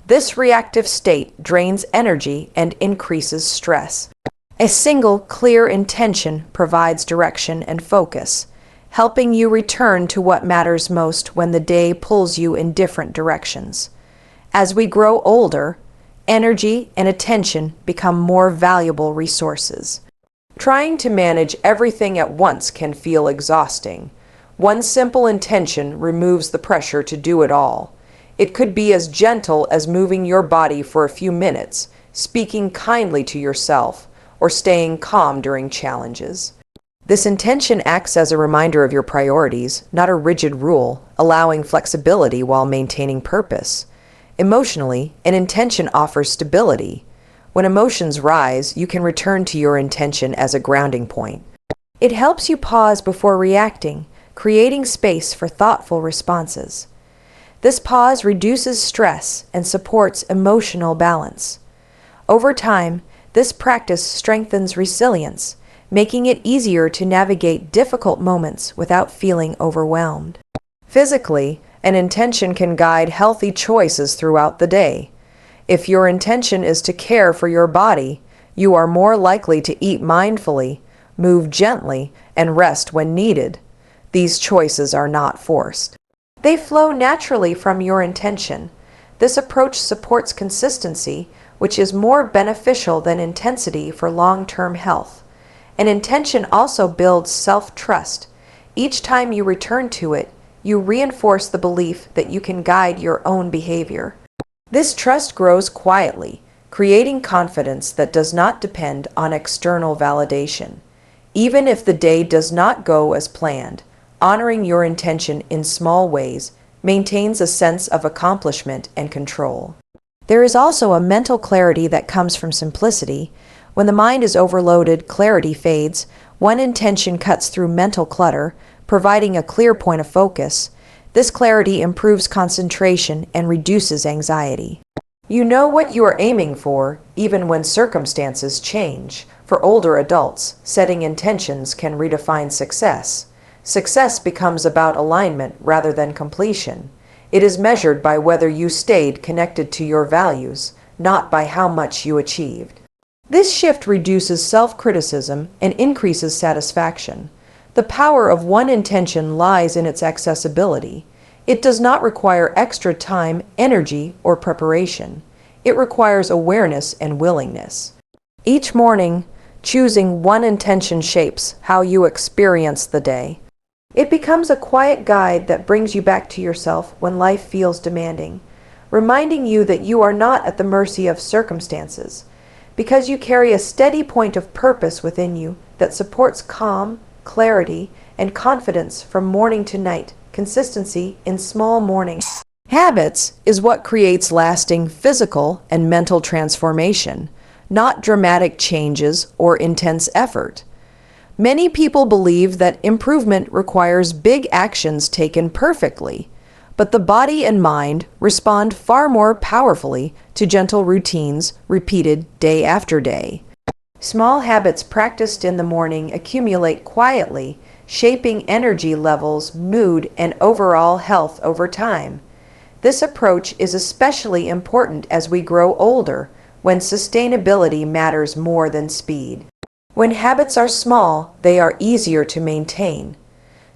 This reactive state drains energy and increases stress. A single, clear intention provides direction and focus, helping you return to what matters most when the day pulls you in different directions. As we grow older, energy and attention become more valuable resources. Trying to manage everything at once can feel exhausting. One simple intention removes the pressure to do it all. It could be as gentle as moving your body for a few minutes, speaking kindly to yourself, or staying calm during challenges. This intention acts as a reminder of your priorities, not a rigid rule, allowing flexibility while maintaining purpose. Emotionally, an intention offers stability. When emotions rise, you can return to your intention as a grounding point. It helps you pause before reacting, creating space for thoughtful responses. This pause reduces stress and supports emotional balance. Over time, this practice strengthens resilience, making it easier to navigate difficult moments without feeling overwhelmed. Physically, an intention can guide healthy choices throughout the day. If your intention is to care for your body, you are more likely to eat mindfully, move gently, and rest when needed. These choices are not forced. They flow naturally from your intention. This approach supports consistency, which is more beneficial than intensity for long-term health. An intention also builds self-trust. Each time you return to it, you reinforce the belief that you can guide your own behavior. This trust grows quietly, creating confidence that does not depend on external validation. Even if the day does not go as planned, honoring your intention in small ways maintains a sense of accomplishment and control. There is also a mental clarity that comes from simplicity. When the mind is overloaded, clarity fades. One intention cuts through mental clutter, providing a clear point of focus. This clarity improves concentration and reduces anxiety. You know what you are aiming for, even when circumstances change. For older adults, setting intentions can redefine success. Success becomes about alignment rather than completion. It is measured by whether you stayed connected to your values, not by how much you achieved. This shift reduces self-criticism and increases satisfaction. The power of one intention lies in its accessibility. It does not require extra time, energy, or preparation. It requires awareness and willingness. Each morning, choosing one intention shapes how you experience the day. It becomes a quiet guide that brings you back to yourself when life feels demanding, reminding you that you are not at the mercy of circumstances, because you carry a steady point of purpose within you that supports calm, clarity, and confidence from morning to night. Consistency in small morning habits is what creates lasting physical and mental transformation, not dramatic changes or intense effort. Many people believe that improvement requires big actions taken perfectly, but the body and mind respond far more powerfully to gentle routines repeated day after day. Small habits practiced in the morning accumulate quietly, shaping energy levels, mood, and overall health over time. This approach is especially important as we grow older, when sustainability matters more than speed. When habits are small, they are easier to maintain.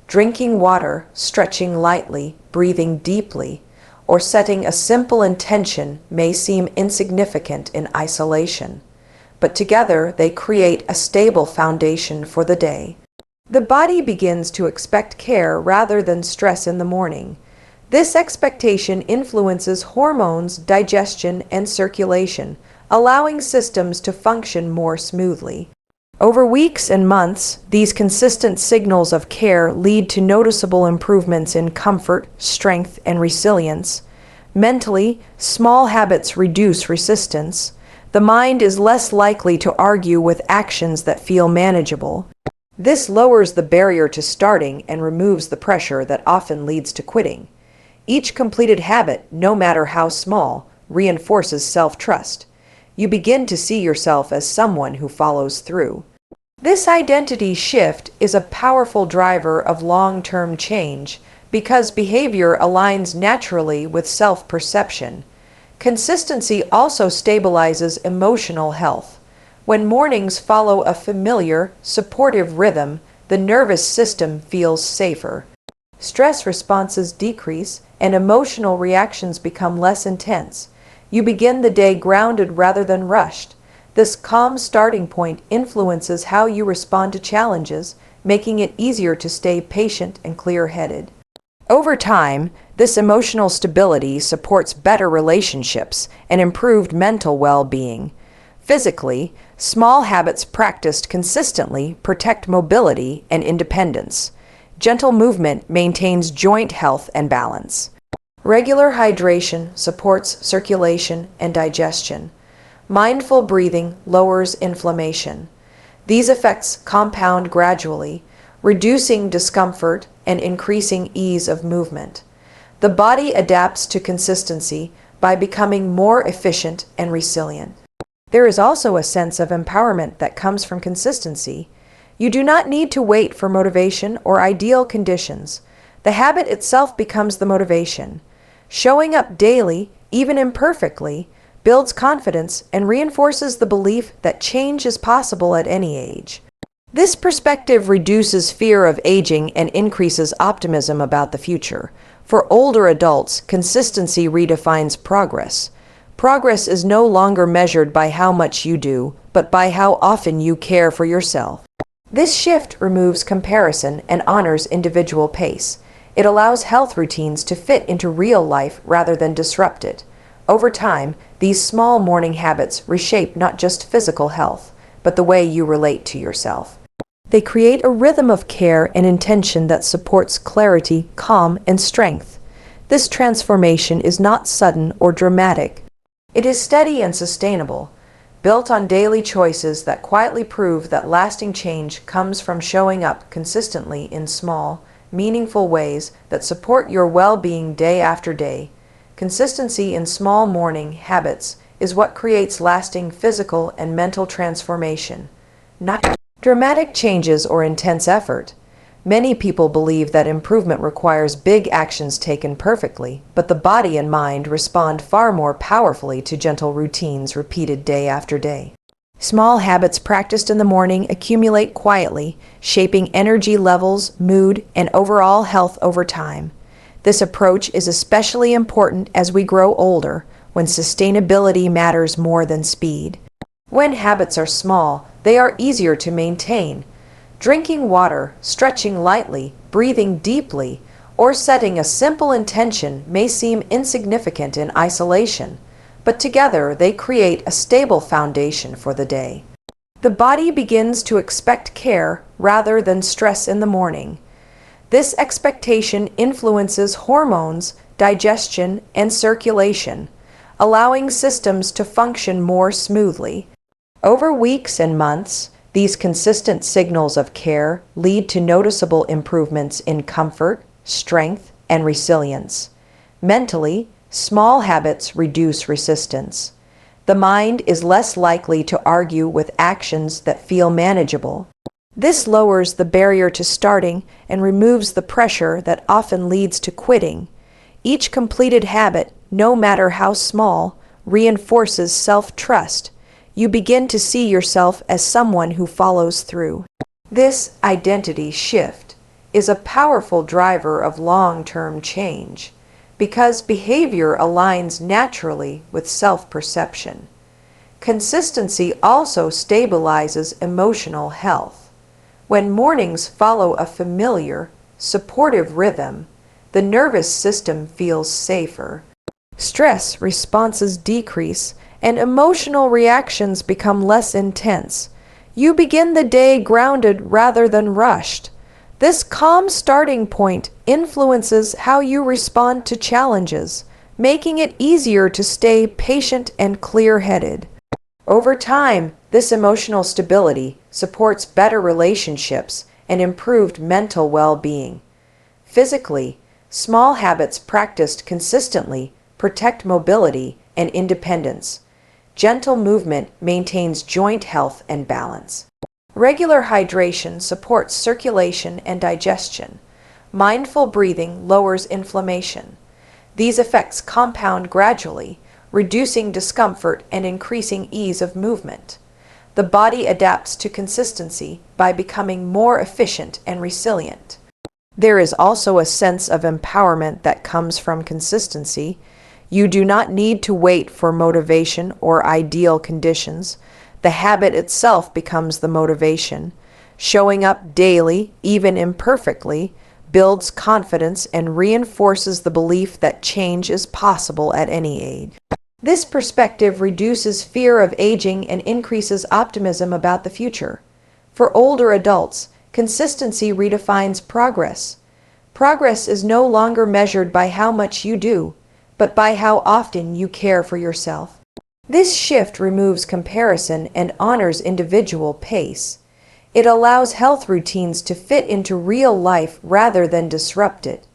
Drinking water, stretching lightly, breathing deeply, or setting a simple intention may seem insignificant in isolation, but together they create a stable foundation for the day. The body begins to expect care rather than stress in the morning. This expectation influences hormones, digestion, and circulation, allowing systems to function more smoothly. Over weeks and months, these consistent signals of care lead to noticeable improvements in comfort, strength, and resilience. Mentally, small habits reduce resistance. The mind is less likely to argue with actions that feel manageable. This lowers the barrier to starting and removes the pressure that often leads to quitting. Each completed habit, no matter how small, reinforces self-trust. You begin to see yourself as someone who follows through. This identity shift is a powerful driver of long-term change because behavior aligns naturally with self-perception. Consistency also stabilizes emotional health. When mornings follow a familiar, supportive rhythm, the nervous system feels safer. Stress responses decrease and emotional reactions become less intense. You begin the day grounded rather than rushed. This calm starting point influences how you respond to challenges, making it easier to stay patient and clear-headed. Over time, this emotional stability supports better relationships and improved mental well-being. Physically, small habits practiced consistently protect mobility and independence. Gentle movement maintains joint health and balance. Regular hydration supports circulation and digestion. Mindful breathing lowers inflammation. These effects compound gradually, reducing discomfort and increasing ease of movement. The body adapts to consistency by becoming more efficient and resilient. There is also a sense of empowerment that comes from consistency. You do not need to wait for motivation or ideal conditions. The habit itself becomes the motivation. Showing up daily, even imperfectly, builds confidence and reinforces the belief that change is possible at any age. This perspective reduces fear of aging and increases optimism about the future. For older adults, consistency redefines progress. Progress is no longer measured by how much you do, but by how often you care for yourself. This shift removes comparison and honors individual pace. It allows health routines to fit into real life rather than disrupt it. Over time, these small morning habits reshape not just physical health, but the way you relate to yourself. They create a rhythm of care and intention that supports clarity, calm, and strength. This transformation is not sudden or dramatic. It is steady and sustainable, built on daily choices that quietly prove that lasting change comes from showing up consistently in small, meaningful ways that support your well-being day after day. Consistency in small morning habits is what creates lasting physical and mental transformation, not dramatic changes or intense effort. Many people believe that improvement requires big actions taken perfectly, but the body and mind respond far more powerfully to gentle routines repeated day after day. Small habits practiced in the morning accumulate quietly, shaping energy levels, mood, and overall health over time. This approach is especially important as we grow older, when sustainability matters more than speed. When habits are small, they are easier to maintain. Drinking water, stretching lightly, breathing deeply, or setting a simple intention may seem insignificant in isolation, but together they create a stable foundation for the day. The body begins to expect care rather than stress in the morning. This expectation influences hormones, digestion, and circulation, allowing systems to function more smoothly. Over weeks and months, these consistent signals of care lead to noticeable improvements in comfort, strength, and resilience. Mentally, small habits reduce resistance. The mind is less likely to argue with actions that feel manageable. This lowers the barrier to starting and removes the pressure that often leads to quitting. Each completed habit, no matter how small, reinforces self-trust. You begin to see yourself as someone who follows through. This identity shift is a powerful driver of long-term change because behavior aligns naturally with self-perception. Consistency also stabilizes emotional health. When mornings follow a familiar, supportive rhythm, the nervous system feels safer. Stress responses decrease and emotional reactions become less intense. You begin the day grounded rather than rushed. This calm starting point influences how you respond to challenges, making it easier to stay patient and clear-headed. Over time, this emotional stability supports better relationships and improved mental well-being. Physically, small habits practiced consistently protect mobility and independence. Gentle movement maintains joint health and balance. Regular hydration supports circulation and digestion. Mindful breathing lowers inflammation. These effects compound gradually, reducing discomfort and increasing ease of movement. The body adapts to consistency by becoming more efficient and resilient. There is also a sense of empowerment that comes from consistency. You do not need to wait for motivation or ideal conditions. The habit itself becomes the motivation. Showing up daily, even imperfectly, builds confidence and reinforces the belief that change is possible at any age. This perspective reduces fear of aging and increases optimism about the future. For older adults, consistency redefines progress. Progress is no longer measured by how much you do, but by how often you care for yourself. This shift removes comparison and honors individual pace. It allows health routines to fit into real life rather than disrupt it.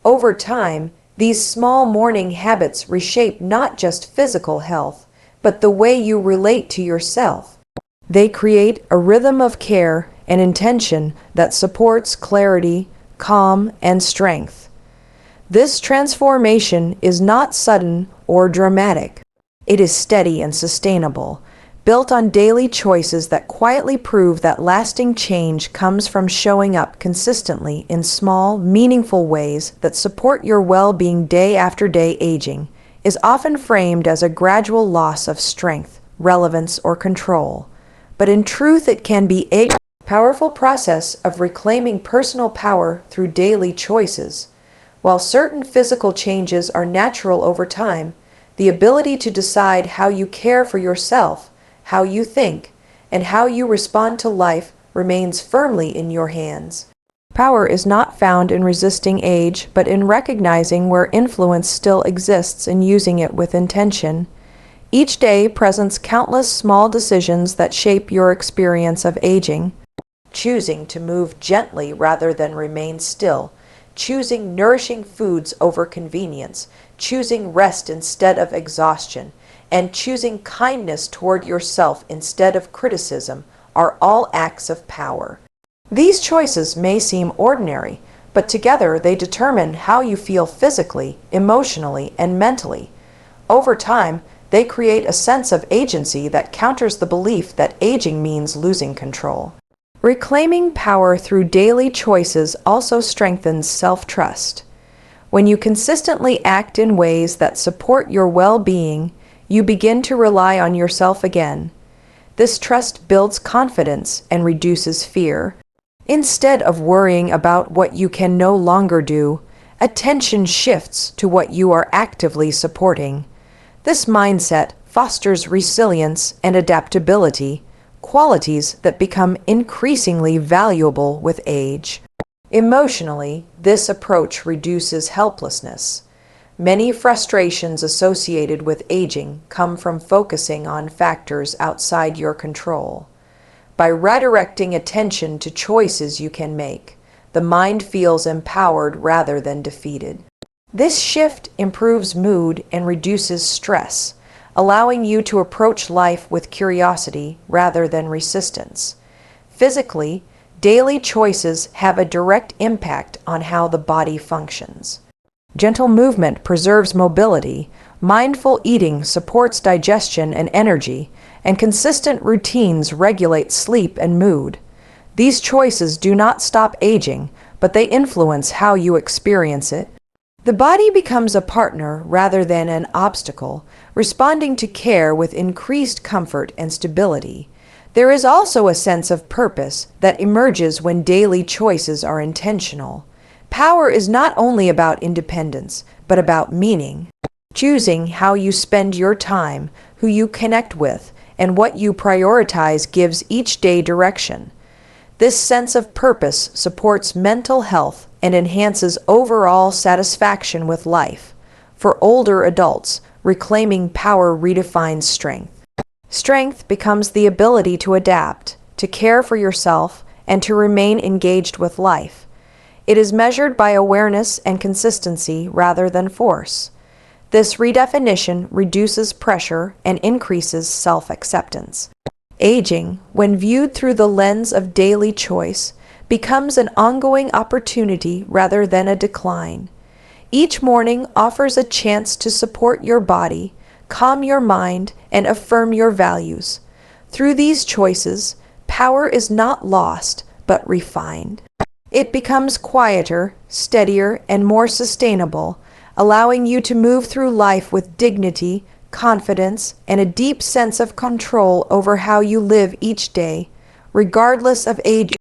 Over time, these small morning habits reshape not just physical health, but the way you relate to yourself. They create a rhythm of care and intention that supports clarity, calm, and strength. This transformation is not sudden or dramatic. It is steady and sustainable, built on daily choices that quietly prove that lasting change comes from showing up consistently in small, meaningful ways that support your well-being day after day. Aging is often framed as a gradual loss of strength, relevance, or control, but in truth it can be a powerful process of reclaiming personal power through daily choices. While certain physical changes are natural over time, the ability to decide how you care for yourself, how you think, and how you respond to life remains firmly in your hands. Power is not found in resisting age, but in recognizing where influence still exists and using it with intention. Each day presents countless small decisions that shape your experience of aging. Choosing to move gently rather than remain still, choosing nourishing foods over convenience, choosing rest instead of exhaustion, and choosing kindness toward yourself instead of criticism are all acts of power. These choices may seem ordinary, but together they determine how you feel physically, emotionally, and mentally. Over time, they create a sense of agency that counters the belief that aging means losing control. Reclaiming power through daily choices also strengthens self-trust. When you consistently act in ways that support your well-being, you begin to rely on yourself again. This trust builds confidence and reduces fear. Instead of worrying about what you can no longer do, attention shifts to what you are actively supporting. This mindset fosters resilience and adaptability, qualities that become increasingly valuable with age. Emotionally, this approach reduces helplessness. Many frustrations associated with aging come from focusing on factors outside your control. By redirecting attention to choices you can make, the mind feels empowered rather than defeated. This shift improves mood and reduces stress, allowing you to approach life with curiosity rather than resistance. Physically, daily choices have a direct impact on how the body functions. Gentle movement preserves mobility, mindful eating supports digestion and energy, and consistent routines regulate sleep and mood. These choices do not stop aging, but they influence how you experience it. The body becomes a partner rather than an obstacle, responding to care with increased comfort and stability. There is also a sense of purpose that emerges when daily choices are intentional. Power is not only about independence, but about meaning. Choosing how you spend your time, who you connect with, and what you prioritize gives each day direction. This sense of purpose supports mental health and enhances overall satisfaction with life. For older adults, reclaiming power redefines strength. Strength becomes the ability to adapt, to care for yourself, and to remain engaged with life. It is measured by awareness and consistency rather than force. This redefinition reduces pressure and increases self-acceptance. Aging, when viewed through the lens of daily choice, becomes an ongoing opportunity rather than a decline. Each morning offers a chance to support your body, calm your mind, and affirm your values. Through these choices, power is not lost, but refined. It becomes quieter, steadier, and more sustainable, allowing you to move through life with dignity, confidence, and a deep sense of control over how you live each day, regardless of age.